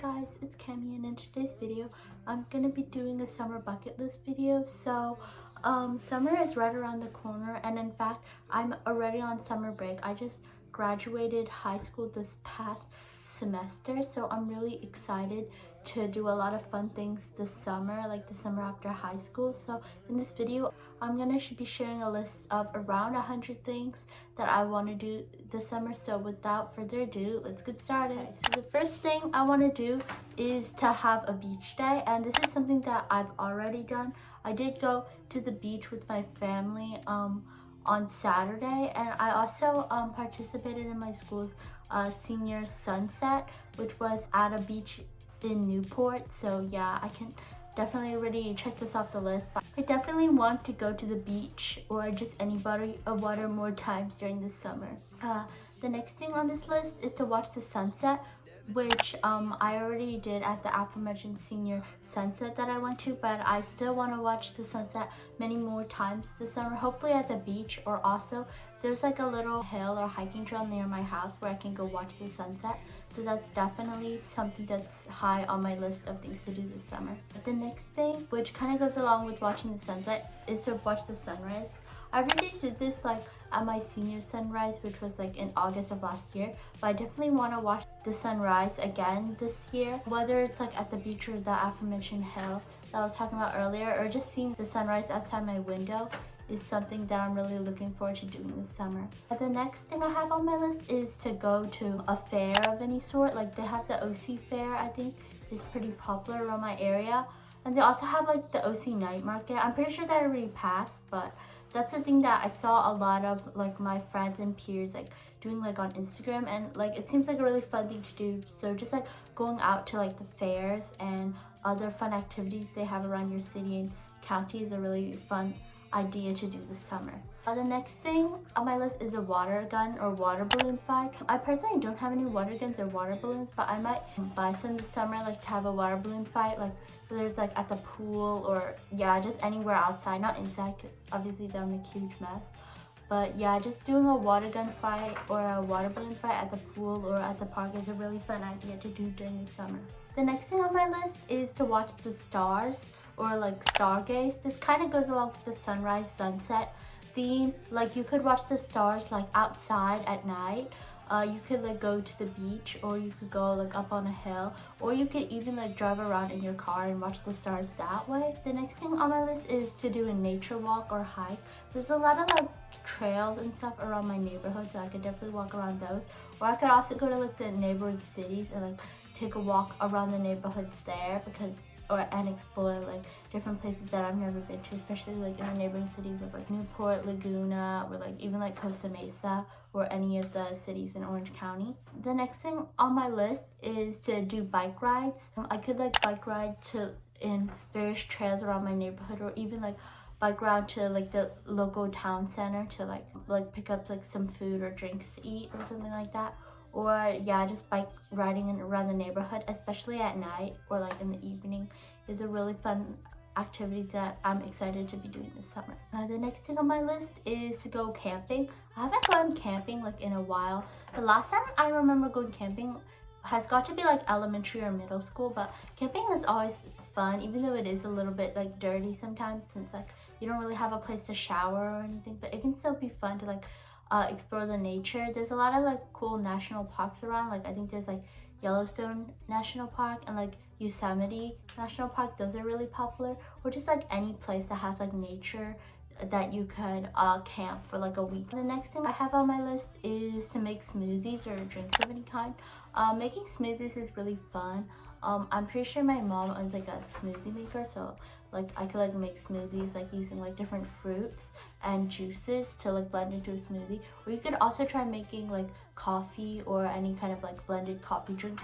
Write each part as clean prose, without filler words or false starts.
guys, it's Cami, and in today's video I'm gonna be doing a summer bucket list video. Summer is right around the corner, and in fact I'm already on summer break. I just graduated high school this past semester, so I'm really excited to do a lot of fun things this summer, like the summer after high school. So in this video I'm gonna be sharing a list of around 100 things that I want to do this summer. So without further ado, let's get started. So the first thing I want to do is to have a beach day, and this is something that I've already done. I did go to the beach with my family on Saturday, and I also participated in my school's senior sunset, which was at a beach in Newport. So yeah, I can definitely already check this off the list, but I definitely want to go to the beach or just any body of water more times during the summer. The next thing on this list is to watch the sunset, which I already did at the aforementioned senior sunset that I went to, but I still want to watch the sunset many more times this summer, hopefully at the beach, or also there's like a little hill or hiking trail near my house where I can go watch the sunset. So that's definitely something that's high on my list of things to do this summer. The next thing, which kind of goes along with watching the sunset, is to watch the sunrise. I already did this like at my senior sunrise, which was like in August of last year, but I definitely want to watch the sunrise again this year, whether it's like at the beach or the aforementioned hill that I was talking about earlier, or just seeing the sunrise outside my window is something that I'm really looking forward to doing this summer. The next thing I have on my list is to go to a fair of any sort. Like they have the OC fair, I think is pretty popular around my area, and they also have like the OC night market. I'm pretty sure that already passed, but that's the thing that I saw a lot of like my friends and peers like doing like on Instagram, and like it seems like a really fun thing to do. So just like going out to like the fairs and other fun activities they have around your city and county is a really fun idea to do this summer. The next thing on my list is a water gun or water balloon fight. I personally don't have any water guns or water balloons, but I might buy some this summer, like to have a water balloon fight, like whether it's like at the pool or yeah, just anywhere outside, not inside, because obviously that would make a huge mess. But yeah, just doing a water gun fight or a water balloon fight at the pool or at the park is a really fun idea to do during the summer. The next thing on my list is to watch the stars, or like stargaze. This kind of goes along with the sunrise sunset theme. Like you could watch the stars like outside at night. You could like go to the beach, or you could go like up on a hill, or you could even like drive around in your car and watch the stars that way. The next thing on my list is to do a nature walk or hike. There's a lot of like trails and stuff around my neighborhood, so I could definitely walk around those. Or I could also go to like the neighborhood cities and like take a walk around the neighborhoods there, and explore like different places that I've never been to, especially like in the neighboring cities of like Newport, Laguna, or like even like Costa Mesa, or any of the cities in Orange County. The next thing on my list is to do bike rides. I could like bike ride in various trails around my neighborhood, or even like bike ride to like the local town center to like pick up like some food or drinks to eat or something like that. Or yeah, just bike riding around the neighborhood, especially at night or like in the evening, is a really fun activity that I'm excited to be doing this summer. The next thing on my list is to go camping. I haven't gone camping like in a while. The last time I remember going camping has got to be like elementary or middle school, but camping is always fun, even though it is a little bit like dirty sometimes, since like you don't really have a place to shower or anything, but it can still be fun to like explore the nature. There's a lot of like cool national parks around. Like I think there's like Yellowstone National Park and like Yosemite National Park. Those are really popular. Or just like any place that has like nature that you could camp for like a week. The next thing I have on my list is to make smoothies or drinks of any kind. Making smoothies is really fun. I'm pretty sure my mom owns like a smoothie maker, so like I could like make smoothies like using like different fruits and juices to like blend into a smoothie. Or you could also try making like coffee or any kind of like blended coffee drinks.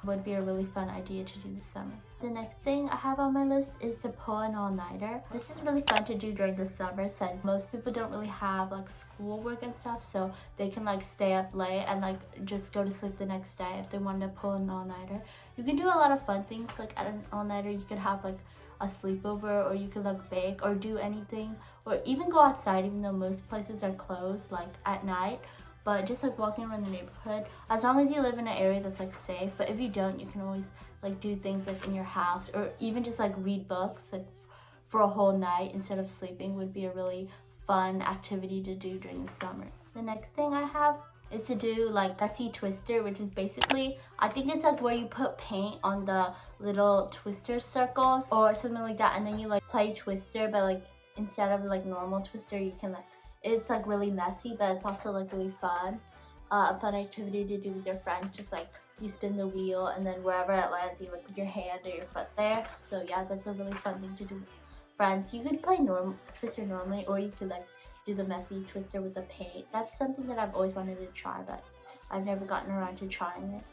Would be a really fun idea to do this summer. The next thing I have on my list is to pull an all-nighter. This is really fun to do during the summer, since most people don't really have like schoolwork and stuff, so they can like stay up late and like just go to sleep the next day if they wanted to pull an all-nighter. You can do a lot of fun things like at an all-nighter. You could have like a sleepover, or you could like bake or do anything, or even go outside, even though most places are closed like at night. But just like walking around the neighborhood, as long as you live in an area that's like safe. But if you don't, you can always like do things like in your house, or even just like read books like for a whole night instead of sleeping would be a really fun activity to do during the summer. The next thing I have is to do like Gussie Twister, which is basically, I think it's like where you put paint on the little twister circles or something like that, and then you like play Twister, but like instead of like normal Twister, you can like, it's like really messy, but it's also like really fun. A fun activity to do with your friends, just like you spin the wheel and then wherever it lands, you like put your hand or your foot there. So yeah, that's a really fun thing to do with friends. You could play Twister normally, or you could like do the messy Twister with the paint. That's something that I've always wanted to try, but I've never gotten around to trying it.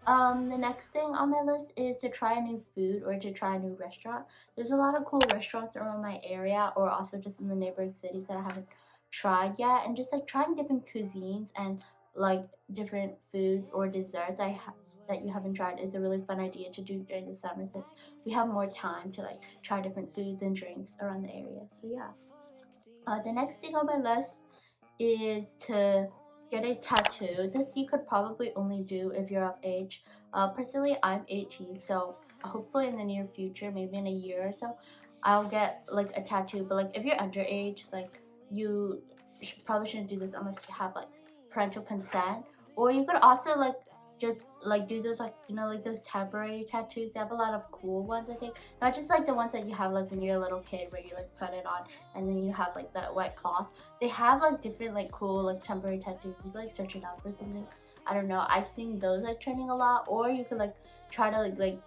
The next thing on my list is to try a new food or to try a new restaurant. There's a lot of cool restaurants around my area, or also just in the neighboring cities that I haven't tried yet, and just like trying different cuisines and like different foods or desserts that you haven't tried is a really fun idea to do during the summer, since we have more time to like try different foods and drinks around the area. So yeah. The next thing on my list is to get a tattoo. This you could probably only do if you're of age. Personally, I'm 18, so hopefully in the near future, maybe in a year or so, I'll get like a tattoo. But like if you're underage, like you probably shouldn't do this unless you have like parental consent. Or you could also like just like do those like, you know, like those temporary tattoos. They have a lot of cool ones, I think. Not just like the ones that you have like when you're a little kid where you like put it on and then you have like that white cloth. They have like different like cool like temporary tattoos. You can like search it up or something. I don't know. I've seen those like trending a lot. Or you could like try to like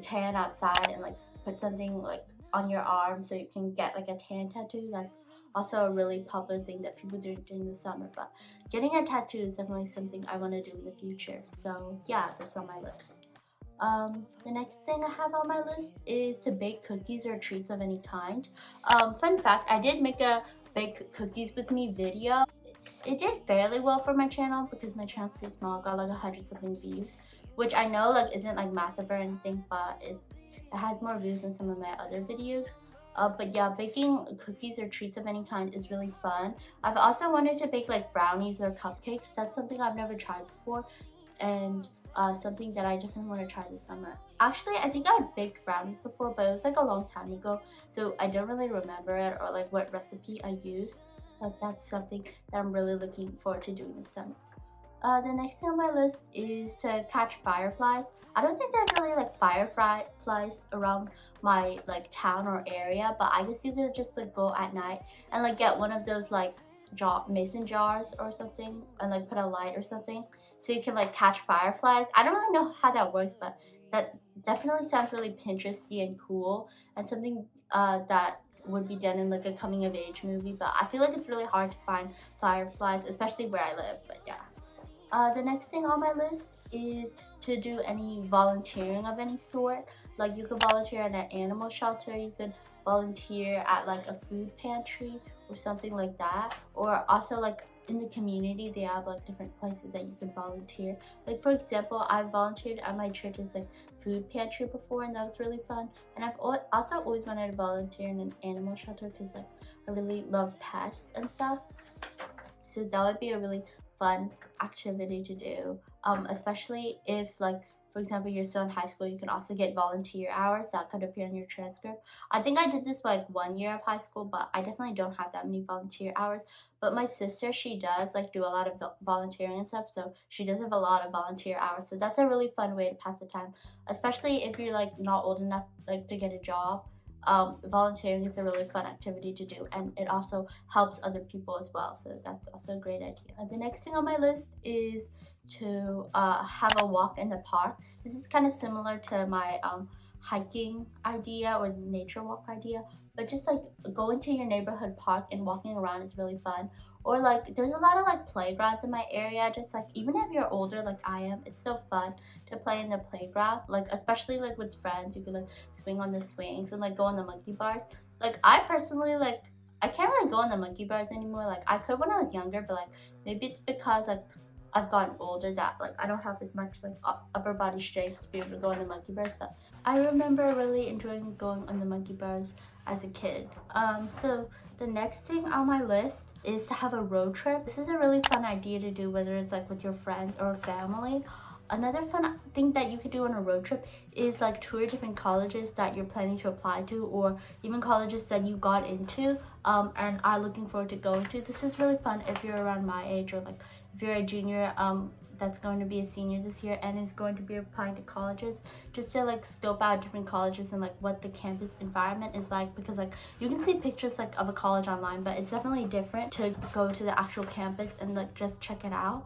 tan outside and like put something like on your arm so you can get like a tan tattoo. That's also a really popular thing that people do during the summer. But getting a tattoo is definitely something I want to do in the future. So yeah, that's on my list. The next thing I have on my list is to bake cookies or treats of any kind. Fun fact, I did make a bake cookies with me video. It did fairly well for my channel because my channel's pretty small. It got like 100 something views, which I know like isn't like massive or anything, but it has more views than some of my other videos. But yeah, baking cookies or treats of any kind is really fun. I've also wanted to bake like brownies or cupcakes. That's something I've never tried before, and something that I definitely want to try this summer. Actually, I think I baked brownies before, but it was like a long time ago, so I don't really remember it or like what recipe I used. But that's something that I'm really looking forward to doing this summer. The next thing on my list is to catch fireflies. I don't think there's really like fireflies around my like town or area, but I guess you could just like go at night and like get one of those like mason jars or something and like put a light or something so you can like catch fireflies. I don't really know how that works, but that definitely sounds really Pinteresty and cool, and something that would be done in like a coming of age movie. But I feel like it's really hard to find fireflies, especially where I live. But yeah. The next thing on my list is to do any volunteering of any sort. Like you could volunteer at an animal shelter, you could volunteer at like a food pantry or something like that. Or also like in the community, they have like different places that you can volunteer. Like for example, I volunteered at my church's like food pantry before, and that was really fun. And I've also always wanted to volunteer in an animal shelter because like I really love pets and stuff. So that would be a really fun activity to do, especially if like, for example, you're still in high school. You can also get volunteer hours that could appear on your transcript. I think I did this for like 1 year of high school, but I definitely don't have that many volunteer hours. But my sister, she does like do a lot of volunteering and stuff, so she does have a lot of volunteer hours. So that's a really fun way to pass the time, especially if you're like not old enough like to get a job. Volunteering is a really fun activity to do, and it also helps other people as well, so that's also a great idea. The next thing on my list is to have a walk in the park. This is kind of similar to my hiking idea or nature walk idea, but just like going to your neighborhood park and walking around is really fun. Or like there's a lot of like playgrounds in my area, just like even if you're older like I am, it's so fun to play in the playground, like especially like with friends. You can like swing on the swings and like go on the monkey bars. Like I personally like, I can't really go on the monkey bars anymore. Like I could when I was younger, but like maybe it's because like I've gotten older that like I don't have as much like upper body strength to be able to go on the monkey bars. But I remember really enjoying going on the monkey bars as a kid. So the next thing on my list is to have a road trip. This is a really fun idea to do, whether it's like with your friends or family. another fun thing that you could do on a road trip is like tour different colleges that you're planning to apply to, or even colleges that you got into and are looking forward to going to. This is really fun if you're around my age, or like if you're a junior that's going to be a senior this year and is going to be applying to colleges, just to like scope out different colleges and like what the campus environment is like, because like you can see pictures like of a college online, but it's definitely different to go to the actual campus and like just check it out.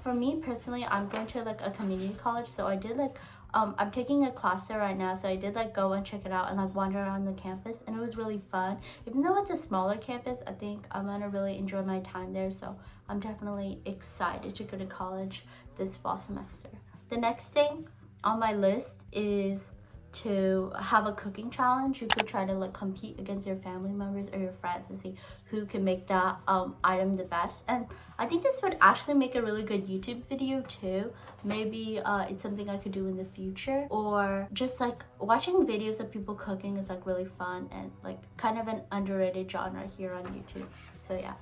For me personally, I'm going to like a community college, so I did like I'm taking a class there right now, so I did like go and check it out and like wander around the campus, and it was really fun. Even though it's a smaller campus, I think I'm gonna really enjoy my time there, so I'm definitely excited to go to college this fall semester. The next thing on my list is to have a cooking challenge. You could try to like compete against your family members or your friends to see who can make that item the best. And I think this would actually make a really good YouTube video too. Maybe it's something I could do in the future, or just like watching videos of people cooking is like really fun and like kind of an underrated genre here on YouTube. So yeah.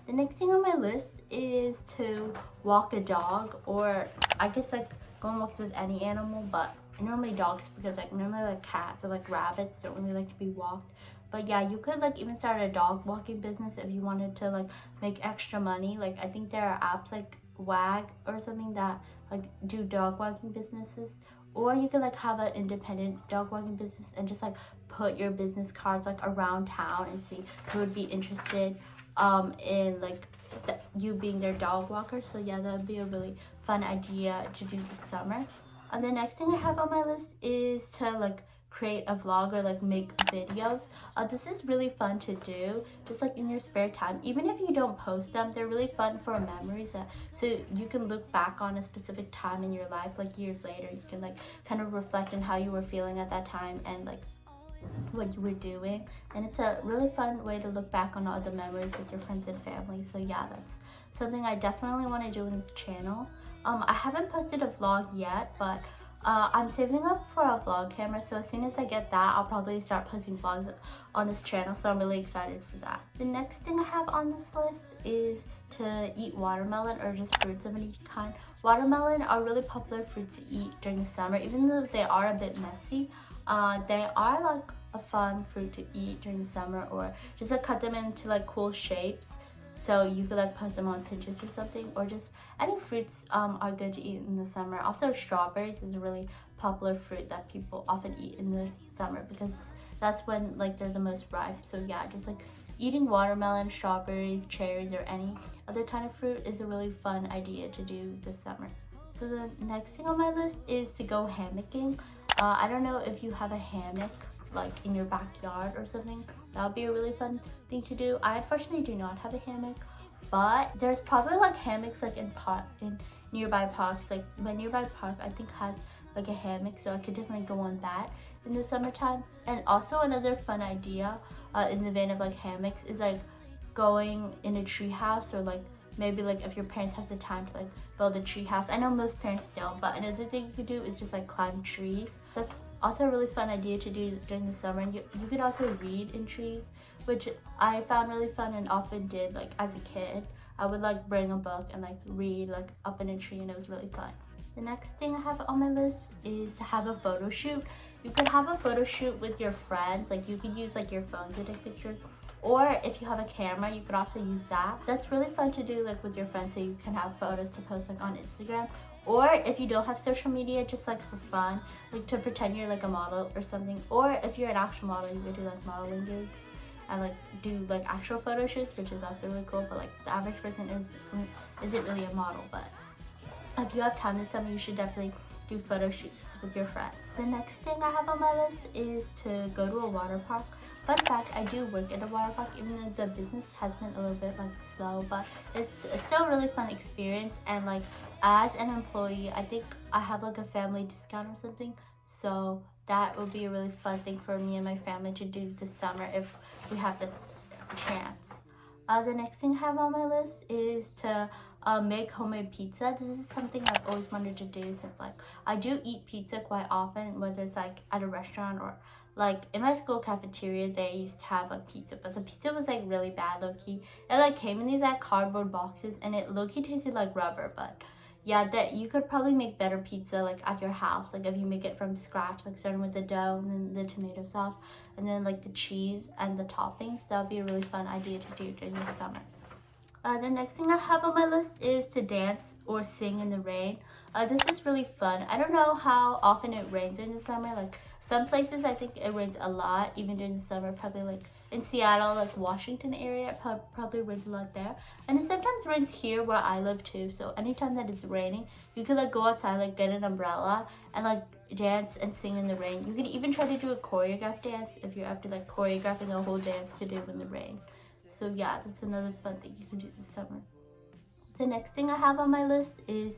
The next thing on my list is to walk a dog, or I guess like go on walks with any animal, but normally dogs, because like normally like cats or like rabbits don't really like to be walked. But yeah, you could like even start a dog walking business if you wanted to like make extra money. Like I think there are apps like Wag or something that like do dog walking businesses, or you could like have an independent dog walking business and just like put your business cards like around town and see who would be interested in like you being their dog walker. So yeah, that would be a really fun idea to do this summer. And the next thing I have on my list is to like create a vlog or like make videos. This is really fun to do just like in your spare time. Even if you don't post them, they're really fun for memories, so you can look back on a specific time in your life like years later. You can like kind of reflect on how you were feeling at that time and like what you were doing, and it's a really fun way to look back on all the memories with your friends and family. So yeah, that's something I definitely want to do in this channel. I haven't posted a vlog yet, but I'm saving up for a vlog camera, so as soon as I get that, I'll probably start posting vlogs on this channel, so I'm really excited for that. The next thing I have on this list is to eat watermelon, or just fruits of any kind. Watermelon are really popular fruits to eat during the summer, even though they are a bit messy. They are like a fun fruit to eat during the summer, or just like cut them into like cool shapes so you could like post them on Pinterest or something, or just any fruits are good to eat in the summer. Also, strawberries is a really popular fruit that people often eat in the summer because that's when like they're the most ripe. So yeah, just like eating watermelon, strawberries, cherries, or any other kind of fruit is a really fun idea to do this summer. So the next thing on my list is to go hammocking. I don't know if you have a hammock like in your backyard or something. That would be a really fun thing to do. I unfortunately do not have a hammock, but there's probably like hammocks like in nearby parks. Like my nearby park I think has like a hammock, so I could definitely go on that in the summertime. And also another fun idea in the vein of like hammocks is like going in a tree house, or like maybe like if your parents have the time to like build a tree house. I know most parents don't, but another thing you could do is just like climb trees. That's also a really fun idea to do during the summer. And you could also read in trees, which I found really fun and often did like as a kid. I would like bring a book and like read like up in a tree, and it was really fun. The next thing I have on my list is to have a photo shoot. You could have a photo shoot with your friends. Like you could use like your phone to take pictures, or if you have a camera, you could also use that. That's really fun to do like with your friends, so you can have photos to post like on Instagram. Or if you don't have social media, just like for fun, like to pretend you're like a model or something. Or if you're an actual model, you could do like modeling gigs and like do like actual photo shoots, which is also really cool. But like the average person isn't really a model. But if you have time this summer, you should definitely do photo shoots with your friends. The next thing I have on my list is to go to a water park. Fun fact, I do work at a water park, even though the business has been a little bit like slow, but it's still a really fun experience. And like as an employee, I think I have like a family discount or something, so that would be a really fun thing for me and my family to do this summer if we have the chance. The next thing I have on my list is to make homemade pizza. This is something I've always wanted to do since like I do eat pizza quite often, whether it's like at a restaurant or like in my school cafeteria. They used to have like pizza, but the pizza was like really bad, low-key. It like came in these like cardboard boxes, and it low-key tasted like rubber. But yeah, that you could probably make better pizza like at your house, like if you make it from scratch, like starting with the dough and then the tomato sauce and then like the cheese and the toppings. That would be a really fun idea to do during the summer. The next thing I have on my list is to dance or sing in the rain. This is really fun. I don't know how often it rains during the summer. Like some places I think it rains a lot even during the summer, probably like in Seattle, like Washington area, it probably rains a lot there. And it sometimes rains here where I live too. So anytime that it's raining, you could like go outside, like get an umbrella and like dance and sing in the rain. You can even try to do a choreographed dance if you're up to like choreographing a whole dance to do in the rain. So yeah, that's another fun thing you can do this summer. The next thing I have on my list is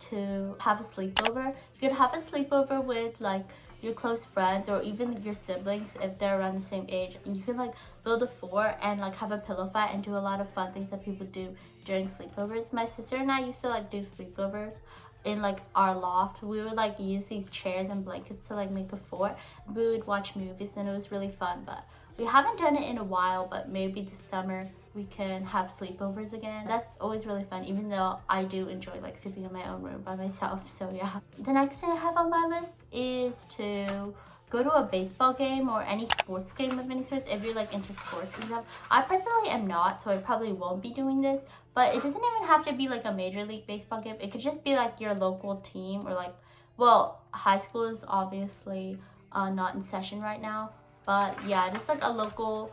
to have a sleepover. You could have a sleepover with like your close friends or even your siblings if they're around the same age, and you can like build a fort and like have a pillow fight and do a lot of fun things that people do during sleepovers. My sister and I used to like do sleepovers in like our loft. We would like use these chairs and blankets to like make a fort. We would watch movies and it was really fun, but we haven't done it in a while. But maybe this summer we can have sleepovers again. That's always really fun, even though I do enjoy like sleeping in my own room by myself. So yeah. The next thing I have on my list is to go to a baseball game or any sports game of any sorts if you're like into sports and stuff. I personally am not, so I probably won't be doing this, but it doesn't even have to be like a major league baseball game. It could just be like your local team or like, well, high school is obviously not in session right now, but yeah, just like a local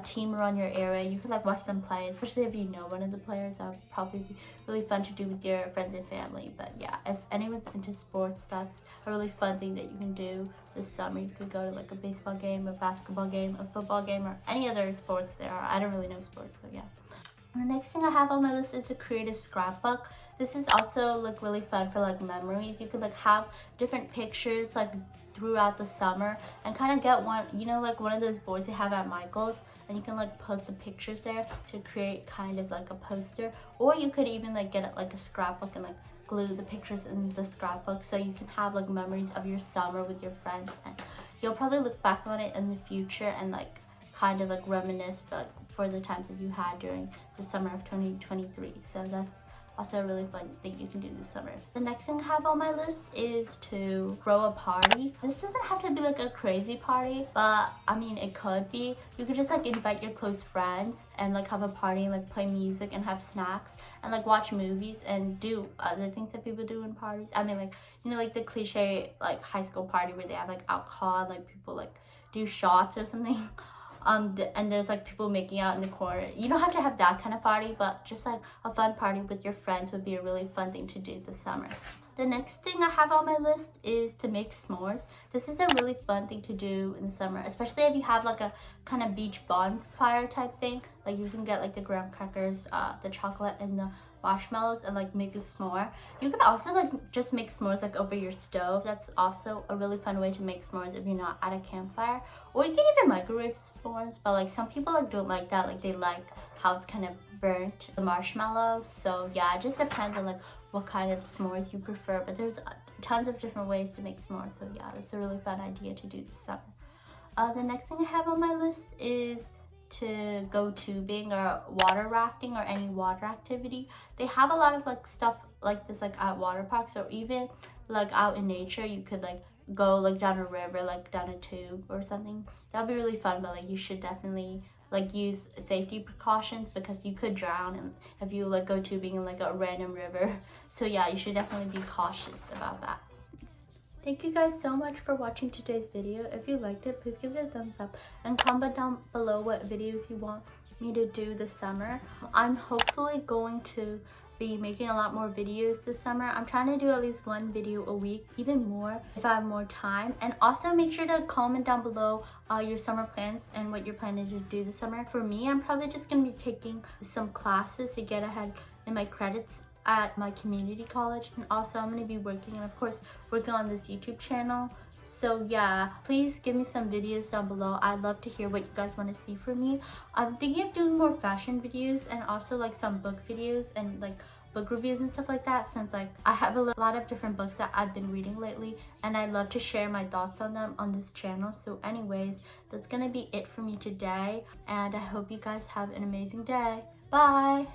team around your area. You could like watch them play, especially if you know one of the players. That would probably be really fun to do with your friends and family. But yeah, if anyone's into sports, that's a really fun thing that you can do this summer. You could go to like a baseball game, a basketball game, a football game, or any other sports there are. I don't really know sports, so yeah. And the next thing I have on my list is to create a scrapbook. This is also like really fun for like memories. You could like have different pictures like throughout the summer and kind of get one, you know, like one of those boards you have at Michael's, and you can like put the pictures there to create kind of like a poster. Or you could even like get like a scrapbook and like glue the pictures in the scrapbook so you can have like memories of your summer with your friends, and you'll probably look back on it in the future and like kind of like reminisce for the times that you had during the summer of 2023. So that's also a really fun thing you can do this summer. The next thing I have on my list is to throw a party. This doesn't have to be like a crazy party, but I mean it could be. You could just like invite your close friends and like have a party, like play music and have snacks and like watch movies and do other things that people do in parties. I mean, like, you know, like the cliche like high school party where they have like alcohol and like people like do shots or something. And there's like people making out in the corner. You don't have to have that kind of party, but just like a fun party with your friends would be a really fun thing to do this summer. The next thing I have on my list is to make s'mores. This is a really fun thing to do in the summer, especially if you have like a kind of beach bonfire type thing. Like you can get like the graham crackers, the chocolate, and the marshmallows and like make a s'more. You could also like just make s'mores like over your stove. That's also a really fun way to make s'mores if you're not at a campfire. Or you can even microwave s'mores, but like some people like don't like that. Like they like how it's kind of burnt, the marshmallow. So yeah, it just depends on like what kind of s'mores you prefer, but there's tons of different ways to make s'mores. So yeah, that's a really fun idea to do this summer. The next thing I have on my list is to go tubing or water rafting or any water activity. They have a lot of like stuff like this like at water parks, or even like out in nature. You could like go like down a river, like down a tube or something. That'd be really fun, but like you should definitely like use safety precautions because you could drown and if you like go tubing in like a random river. So yeah, you should definitely be cautious about that. Thank you guys so much for watching today's video. If you liked it, please give it a thumbs up and comment down below what videos you want me to do this summer. I'm hopefully going to be making a lot more videos this summer. I'm trying to do at least one video a week, even more if I have more time. And also make sure to comment down below your summer plans and what you're planning to do this summer. For me, I'm probably just going to be taking some classes to get ahead in my credits at my community college, and also I'm going to be working and of course working on this YouTube channel. So yeah, please give me some videos down below. I'd love to hear what you guys want to see from me. I'm thinking of doing more fashion videos and also like some book videos and like book reviews and stuff like that, since like I have a lot of different books that I've been reading lately and I'd love to share my thoughts on them on this channel. So anyways, that's gonna be it for me today, and I hope you guys have an amazing day. Bye.